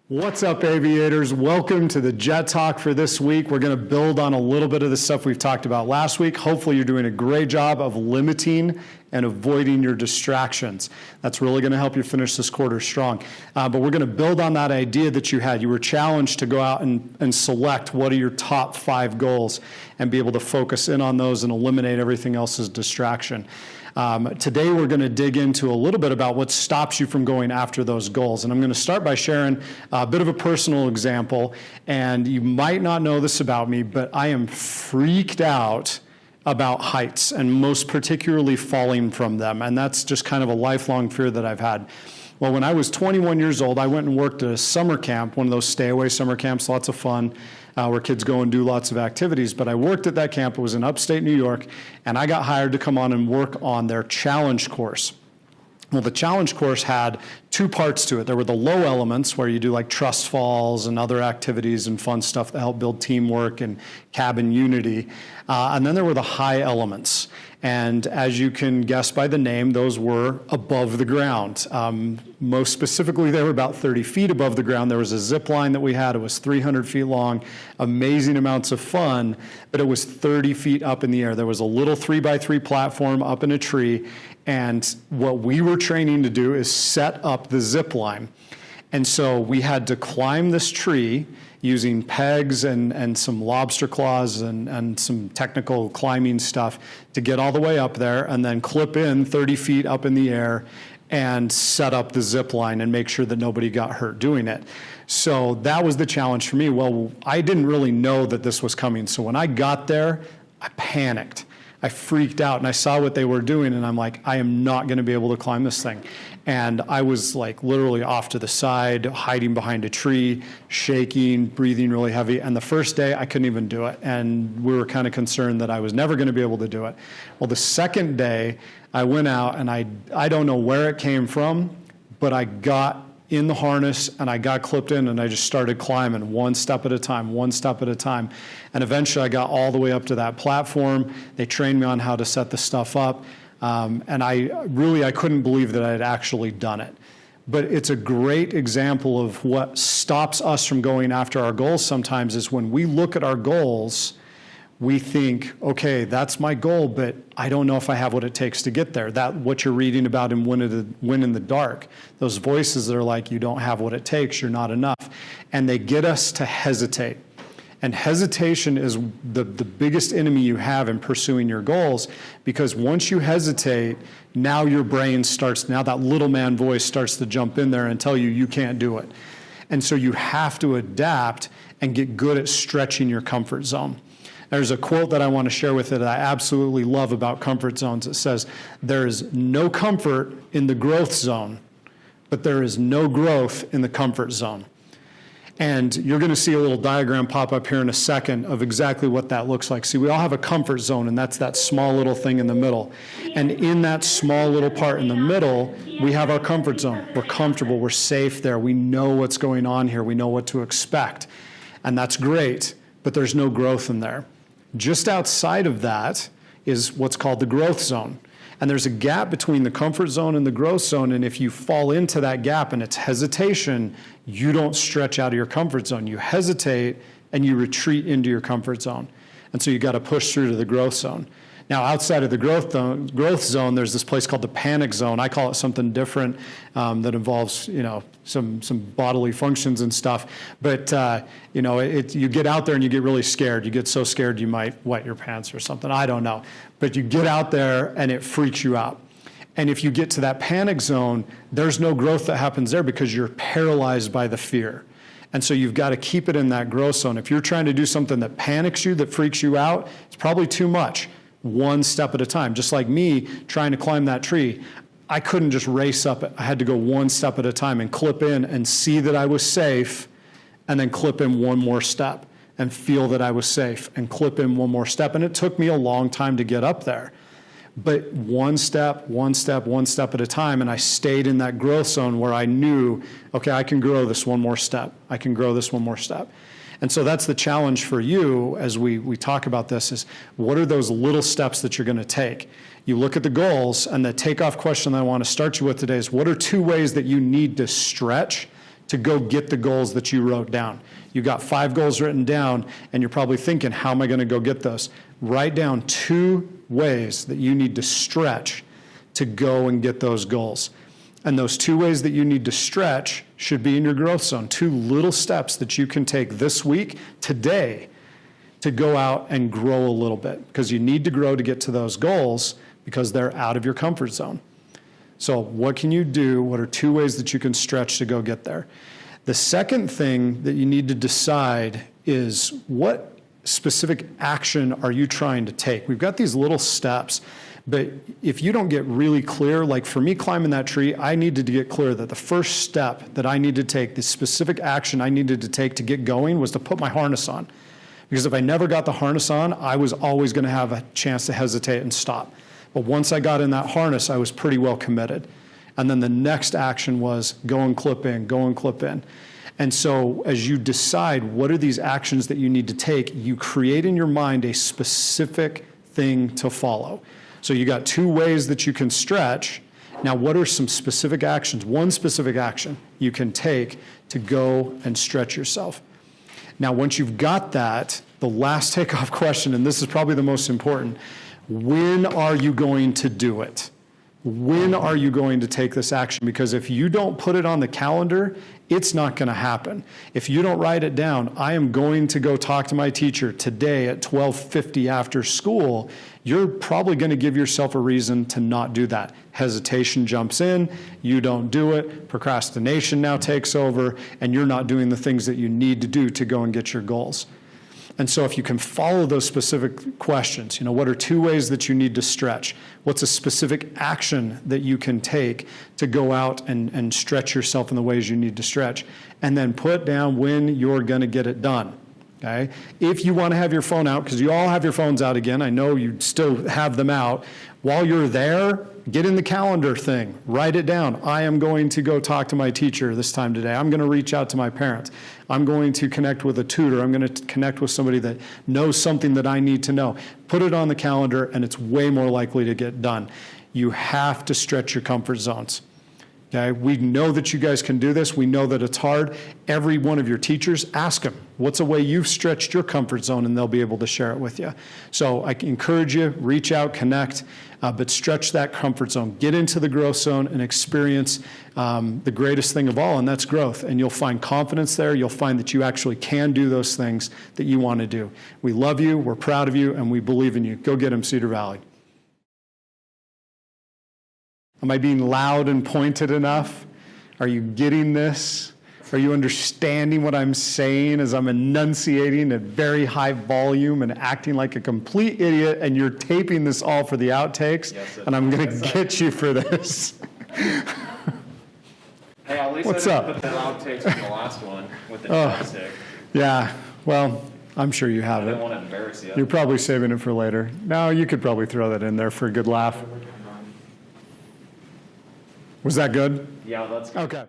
What's up, aviators? Welcome to the Jet Talk for this week. We're going to build on a little bit of the stuff we've talked about last week. Hopefully you're doing a great job of limiting and avoiding your distractions. That's really going to help you finish this quarter strong. But we're going to build on that idea that you had. You were challenged to go out and select what are your top 5 goals and be able to focus in on those and eliminate everything else as distraction. Today we're going to dig into a little bit about what stops you from going after those goals. And I'm going to start by sharing a bit of a personal example. And you might not know this about me, but I am freaked out about heights, and most particularly falling from them. And that's just kind of a lifelong fear that I've had. Well, when I was 21 years old, I went and worked at a summer camp, one of those stay-away summer camps, lots of fun, where kids go and do lots of activities. But I worked at that camp. It was in upstate New York, and I got hired to come on and work on their challenge course. Well, the challenge course had 2 parts to it. There were the low elements, where you do like trust falls and other activities and fun stuff that help build teamwork and cabin unity. And then there were the high elements. And as you can guess by the name, those were above the ground. Most specifically, they were about 30 feet above the ground. There was a zip line that we had. It was 300 feet long, amazing amounts of fun, but it was 30 feet up in the air. There was a little 3x3 platform up in a tree, and what we were training to do is set up the zip line. And so we had to climb this tree using pegs and some lobster claws and some technical climbing stuff to get all the way up there, and then clip in 30 feet up in the air and set up the zip line and make sure that nobody got hurt doing it. So that was the challenge for me. Well, I didn't really know that this was coming. So when I got there, I panicked. I freaked out, and I saw what they were doing, and I'm like, I am not going to be able to climb this thing. And I was like literally off to the side, hiding behind a tree, shaking, breathing really heavy. And the first day, I couldn't even do it. And we were kind of concerned that I was never going to be able to do it. Well, the second day, I went out, and I don't know where it came from, but I got in the harness, and I got clipped in, and I just started climbing one step at a time, one step at a time. And eventually I got all the way up to that platform. They trained me on how to set the stuff up. And I couldn't believe that I had actually done it. But it's a great example of what stops us from going after our goals sometimes is when we look at our goals, we think, okay, that's my goal, but I don't know if I have what it takes to get there. That what you're reading about in Win in the Dark, those voices that are like, you don't have what it takes, you're not enough. And they get us to hesitate. And hesitation is the biggest enemy you have in pursuing your goals, because once you hesitate, now your brain starts, now that little man voice starts to jump in there and tell you you can't do it. And so you have to adapt and get good at stretching your comfort zone. There's a quote that I want to share with it that I absolutely love about comfort zones. It says, there is no comfort in the growth zone, but there is no growth in the comfort zone. And you're going to see a little diagram pop up here in a second of exactly what that looks like. See, we all have a comfort zone, and that's that small little thing in the middle. And in that small little part in the middle, we have our comfort zone. We're comfortable. We're safe there. We know what's going on here. We know what to expect. And that's great, but there's no growth in there. Just outside of that is what's called the growth zone. And there's a gap between the comfort zone and the growth zone, and if you fall into that gap and it's hesitation, you don't stretch out of your comfort zone. You hesitate and you retreat into your comfort zone. And so you got to push through to the growth zone. Now, outside of the growth zone, there's this place called the panic zone. I call it something different that involves, some bodily functions and stuff. But, you get out there and you get really scared. You get so scared you might wet your pants or something. I don't know. But you get out there and it freaks you out. And if you get to that panic zone, there's no growth that happens there because you're paralyzed by the fear. And so you've got to keep it in that growth zone. If you're trying to do something that panics you, that freaks you out, it's probably too much. One step at a time. Just like me trying to climb that tree, I couldn't just race up it. I had to go one step at a time and clip in and see that I was safe, and then clip in one more step and feel that I was safe and clip in one more step. And it took me a long time to get up there. But one step, one step, one step at a time, and I stayed in that growth zone where I knew, okay, I can grow this one more step. I can grow this one more step. And so that's the challenge for you as we talk about this is, what are those little steps that you're going to take? You look at the goals, and the takeoff question that I want to start you with today is, what are 2 ways that you need to stretch to go get the goals that you wrote down. You got 5 goals written down, and you're probably thinking, how am I going to go get those? Write down 2 ways that you need to stretch to go and get those goals. And those 2 ways that you need to stretch should be in your growth zone. 2 little steps that you can take this week, today, to go out and grow a little bit, because you need to grow to get to those goals because they're out of your comfort zone. So what can you do? What are 2 ways that you can stretch to go get there? The second thing that you need to decide is, what specific action are you trying to take? We've got these little steps, but if you don't get really clear, like for me climbing that tree, I needed to get clear that the first step that I needed to take, the specific action I needed to take to get going, was to put my harness on. Because if I never got the harness on, I was always going to have a chance to hesitate and stop. But once I got in that harness, I was pretty well committed. And then the next action was go and clip in, go and clip in. And so as you decide what are these actions that you need to take, you create in your mind a specific thing to follow. So you got 2 ways that you can stretch. Now, what are some specific actions, one specific action you can take to go and stretch yourself? Now, once you've got that, the last takeoff question, and this is probably the most important, when are you going to do it? When are you going to take this action? Because if you don't put it on the calendar, it's not going to happen. If you don't write it down, I am going to go talk to my teacher today at 12:50 after school, you're probably going to give yourself a reason to not do that. Hesitation jumps in, you don't do it, procrastination now takes over, and you're not doing the things that you need to do to go and get your goals. And so if you can follow those specific questions, what are 2 ways that you need to stretch? What's a specific action that you can take to go out and stretch yourself in the ways you need to stretch? And then put down when you're going to get it done. Okay? If you want to have your phone out, because you all have your phones out again, I know you still have them out. While you're there, get in the calendar thing. Write it down. I am going to go talk to my teacher this time today. I'm going to reach out to my parents. I'm going to connect with a tutor. I'm going to connect with somebody that knows something that I need to know. Put it on the calendar, and it's way more likely to get done. You have to stretch your comfort zones. Okay? We know that you guys can do this. We know that it's hard. Every one of your teachers, ask them, what's a way you've stretched your comfort zone, and they'll be able to share it with you. So I encourage you, reach out, connect, but stretch that comfort zone. Get into the growth zone and experience the greatest thing of all, and that's growth. And you'll find confidence there. You'll find that you actually can do those things that you want to do. We love you, we're proud of you, and we believe in you. Go get them, Cedar Valley. Am I being loud and pointed enough? Are you getting this? Are you understanding what I'm saying as I'm enunciating at very high volume and acting like a complete idiot, and you're taping this all for the outtakes? Yes, and I'm going to get you for this. Hey, at least What's I up? didn't put the outtakes from the last one with the joystick. Yeah, well, I'm sure you have I it. didn't want to embarrass you. You're probably saving it for later. No, you could probably throw that in there for a good laugh. Was that good? Yeah, that's good. Okay.